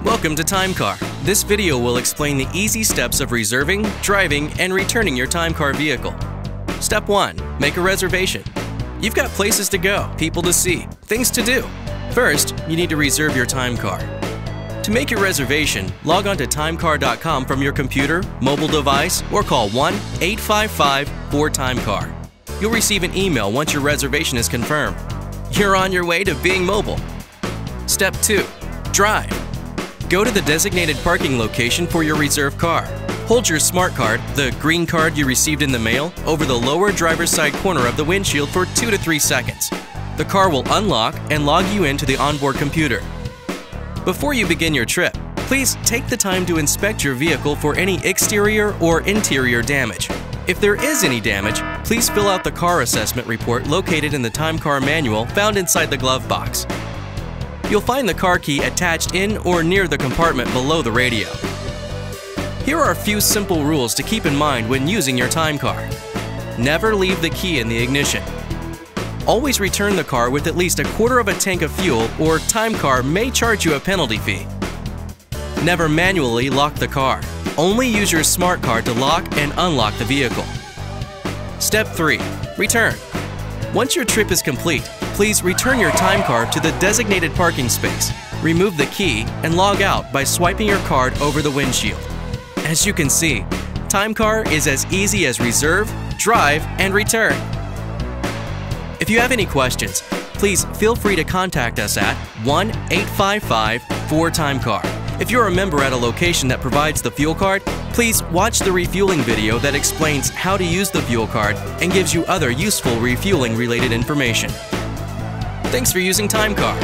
Welcome to TimeCar. This video will explain the easy steps of reserving, driving, and returning your TimeCar vehicle. Step 1. Make a reservation. You've got places to go, people to see, things to do. First, you need to reserve your TimeCar. To make your reservation, log on to timecar.com from your computer, mobile device, or call 1-855-4TimeCar. You'll receive an email once your reservation is confirmed. You're on your way to being mobile. Step 2. Drive. Go to the designated parking location for your reserved car. Hold your smart card, the green card you received in the mail, over the lower driver's side corner of the windshield for 2 to 3 seconds. The car will unlock and log you into the onboard computer. Before you begin your trip, please take the time to inspect your vehicle for any exterior or interior damage. If there is any damage, please fill out the car assessment report located in the TimeCar manual found inside the glove box. You'll find the car key attached in or near the compartment below the radio. Here are a few simple rules to keep in mind when using your TimeCar. Never leave the key in the ignition. Always return the car with at least 1/4 of a tank of fuel, or TimeCar may charge you a penalty fee. Never manually lock the car. Only use your smart card to lock and unlock the vehicle. Step 3. Return. Once your trip is complete, please return your TimeCar to the designated parking space. Remove the key and log out by swiping your card over the windshield. As you can see, TimeCar is as easy as reserve, drive, and return. If you have any questions, please feel free to contact us at 1-855-4TimeCar. If you're a member at a location that provides the fuel card, please watch the refueling video that explains how to use the fuel card and gives you other useful refueling related information. Thanks for using TimeCar.